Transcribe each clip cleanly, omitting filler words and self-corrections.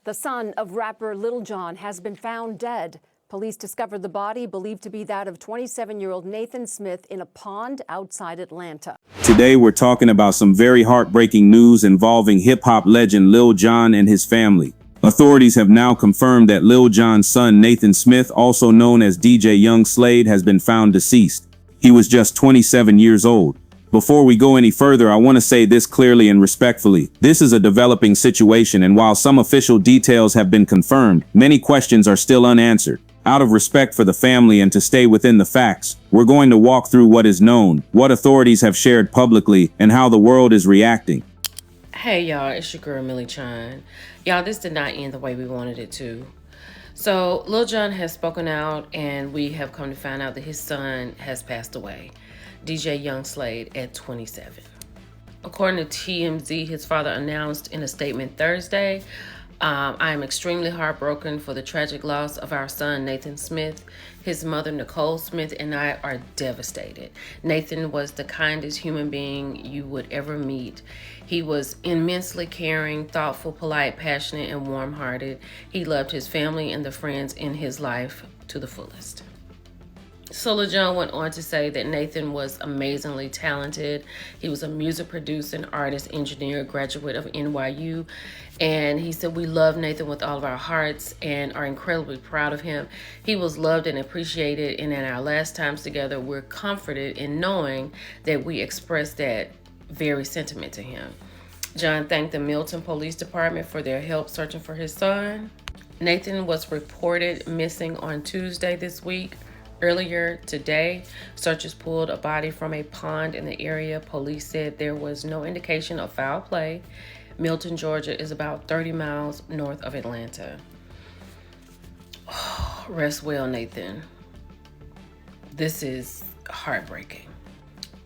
The son of rapper Lil Jon has been found dead. Police discovered the body, believed to be that of 27-year-old Nathan Smith, in a pond outside Atlanta. Today, we're talking about some very heartbreaking news involving hip-hop legend Lil Jon and his family. Authorities have now confirmed that Lil Jon's son, Nathan Smith, also known as DJ Young Slade, has been found deceased. He was just 27 years old. Before we go any further, I want to say this clearly and respectfully. This is a developing situation, and while some official details have been confirmed, many questions are still unanswered. Out of respect for the family and to stay within the facts, we're going to walk through what is known, what authorities have shared publicly, and how the world is reacting. Hey y'all, it's your girl Milton. Y'all, this did not end the way we wanted it to. So Lil Jon has spoken out, and we have come to find out that his son has passed away, DJ Young Slade, at 27. According to TMZ, his father announced in a statement Thursday, I am extremely heartbroken for the tragic loss of our son, Nathan Smith. His mother, Nicole Smith, and I are devastated. Nathan was the kindest human being you would ever meet. He was immensely caring, thoughtful, polite, passionate, and warm-hearted. He loved his family and the friends in his life to the fullest. So Lil Jon went on to say that Nathan was amazingly talented. He was a music producer, an artist, engineer, graduate of NYU. And he said, we love Nathan with all of our hearts and are incredibly proud of him. He was loved and appreciated. And in our last times together, we're comforted in knowing that we expressed that very sentiment to him. Jon thanked the Milton Police Department for their help searching for his son. Nathan was reported missing on Tuesday this week. Earlier today, searchers pulled a body from a pond in the area. Police said there was no indication of foul play. Milton, Georgia is about 30 miles north of Atlanta. Oh, rest well, Nathan. This is heartbreaking.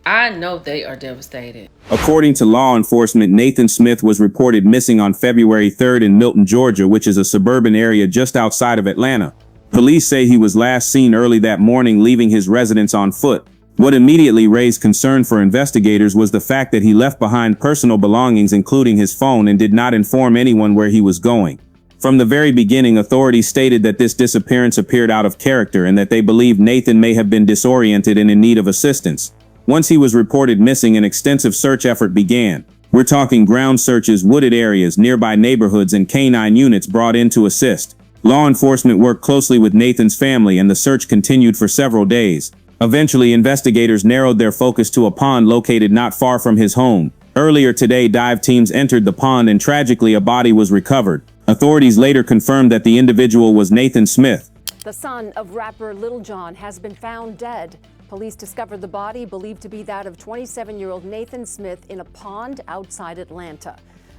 I know they are devastated. According to law enforcement, Nathan Smith was reported missing on February 3rd in Milton, Georgia, which is a suburban area just outside of Atlanta. Police say he was last seen early that morning leaving his residence on foot. What immediately raised concern for investigators was the fact that he left behind personal belongings, including his phone, and did not inform anyone where he was going. From the very beginning, authorities stated that this disappearance appeared out of character and that they believed Nathan may have been disoriented and in need of assistance. Once he was reported missing, an extensive search effort began. We're talking ground searches, wooded areas, nearby neighborhoods, and canine units brought in to assist. Law enforcement worked closely with Nathan's family, and the search continued for several days. Eventually, investigators narrowed their focus to a pond located not far from his home. Earlier today, dive teams entered the pond, and tragically, a body was recovered. Authorities later confirmed that the individual was Nathan Smith. The son of rapper Lil Jon has been found dead. Police discovered the body, believed to be that of 27-year-old Nathan Smith, in a pond outside Atlanta.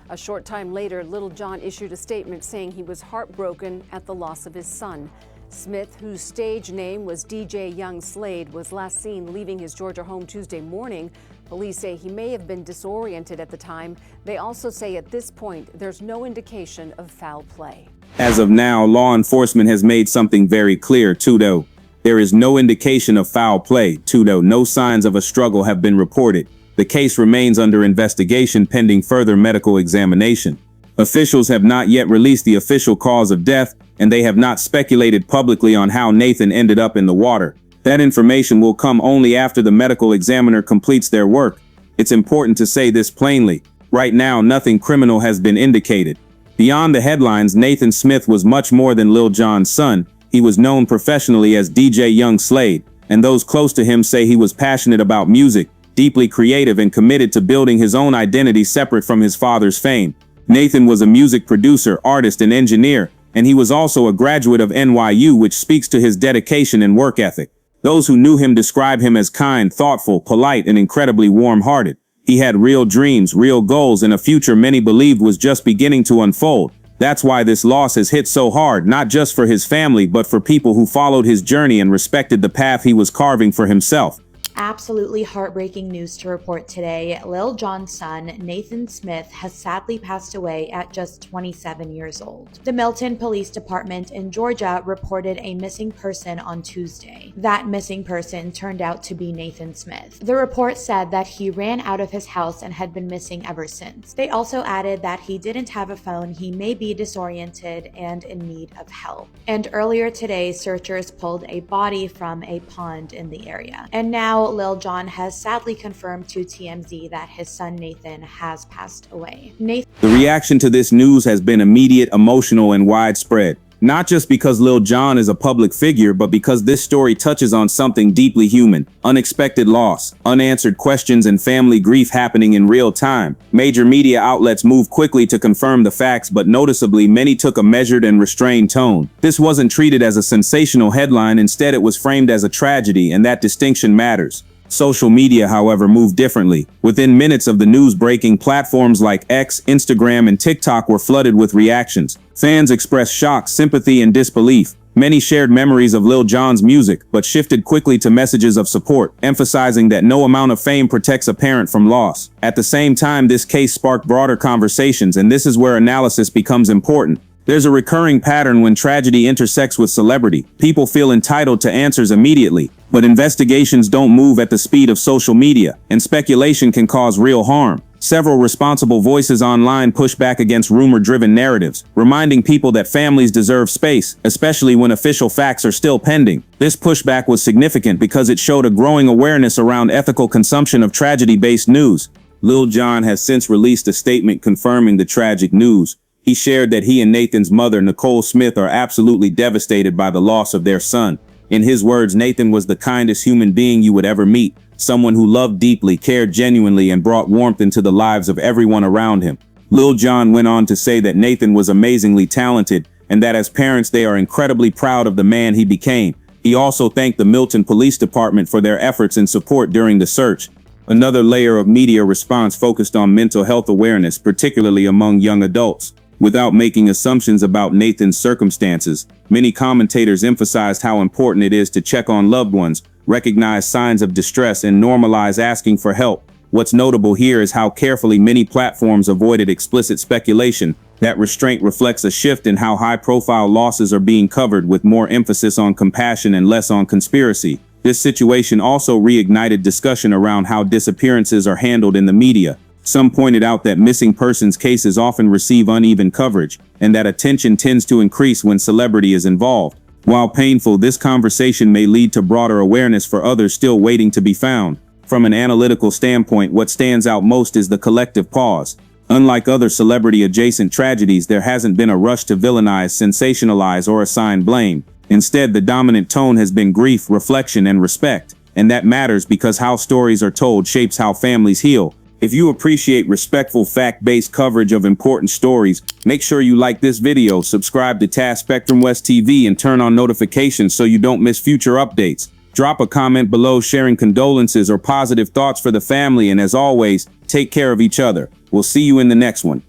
A short time later, Lil Jon issued a statement saying he was heartbroken at the loss of his son. Smith, whose stage name was DJ Young Slade, was last seen leaving his Georgia home Tuesday morning. Police say he may have been disoriented at the time. They also say at this point, there's no indication of foul play. As of now, law enforcement has made something very clear, too, though. There is no indication of foul play, too, though. No signs of a struggle have been reported. The case remains under investigation pending further medical examination. Officials have not yet released the official cause of death, and they have not speculated publicly on how Nathan ended up in the water. That information will come only after the medical examiner completes their work. It's important to say this plainly. Right now, nothing criminal has been indicated. Beyond the headlines, Nathan Smith was much more than Lil Jon's son. He was known professionally as DJ Young Slade, and those close to him say he was passionate about music, deeply creative, and committed to building his own identity separate from his father's fame. Nathan was a music producer, artist, and engineer, and he was also a graduate of NYU, which speaks to his dedication and work ethic. Those who knew him describe him as kind, thoughtful, polite, and incredibly warm-hearted. He had real dreams, real goals, and a future many believed was just beginning to unfold. That's why this loss has hit so hard, not just for his family, but for people who followed his journey and respected the path he was carving for himself. Absolutely heartbreaking news to report today. Lil Jon's son, Nathan Smith, has sadly passed away at just 27 years old. The Milton Police Department in Georgia reported a missing person on Tuesday. That missing person turned out to be Nathan Smith. The report said that he ran out of his house and had been missing ever since. They also added that he didn't have a phone, he may be disoriented and in need of help. And earlier today, searchers pulled a body from a pond in the area. And now Lil Jon has sadly confirmed to TMZ that his son Nathan has passed away. The reaction to this news has been immediate, emotional, and widespread. Not just because Lil Jon is a public figure, but because this story touches on something deeply human: unexpected loss, unanswered questions, and family grief happening in real time. Major media outlets moved quickly to confirm the facts, but noticeably many took a measured and restrained tone. This wasn't treated as a sensational headline, instead it was framed as a tragedy, and that distinction matters. Social media, however, moved differently. Within minutes of the news breaking, platforms like X, Instagram, and TikTok were flooded with reactions. Fans expressed shock, sympathy, and disbelief. Many shared memories of Lil Jon's music, but shifted quickly to messages of support, emphasizing that no amount of fame protects a parent from loss. At the same time, this case sparked broader conversations, and this is where analysis becomes important. There's a recurring pattern when tragedy intersects with celebrity. People feel entitled to answers immediately, but investigations don't move at the speed of social media, and speculation can cause real harm. Several responsible voices online push back against rumor-driven narratives, reminding people that families deserve space, especially when official facts are still pending. This pushback was significant because it showed a growing awareness around ethical consumption of tragedy-based news. Lil Jon has since released a statement confirming the tragic news. He shared that he and Nathan's mother, Nicole Smith, are absolutely devastated by the loss of their son. In his words, Nathan was the kindest human being you would ever meet, someone who loved deeply, cared genuinely, and brought warmth into the lives of everyone around him. Lil Jon went on to say that Nathan was amazingly talented, and that as parents they are incredibly proud of the man he became. He also thanked the Milton Police Department for their efforts and support during the search. Another layer of media response focused on mental health awareness, particularly among young adults. Without making assumptions about Nathan's circumstances, many commentators emphasized how important it is to check on loved ones, recognize signs of distress, and normalize asking for help. What's notable here is how carefully many platforms avoided explicit speculation. That restraint reflects a shift in how high-profile losses are being covered, with more emphasis on compassion and less on conspiracy. This situation also reignited discussion around how disappearances are handled in the media. Some pointed out that missing persons cases often receive uneven coverage, and that attention tends to increase when celebrity is involved. While painful, this conversation may lead to broader awareness for others still waiting to be found. From an analytical standpoint, what stands out most is the collective pause. Unlike other celebrity-adjacent tragedies, there hasn't been a rush to villainize, sensationalize, or assign blame. Instead, the dominant tone has been grief, reflection, and respect. And that matters because how stories are told shapes how families heal. If you appreciate respectful, fact-based coverage of important stories, make sure you like this video, subscribe to Task Spectrum West TV, and turn on notifications so you don't miss future updates. Drop a comment below sharing condolences or positive thoughts for the family, and as always, take care of each other. We'll see you in the next one.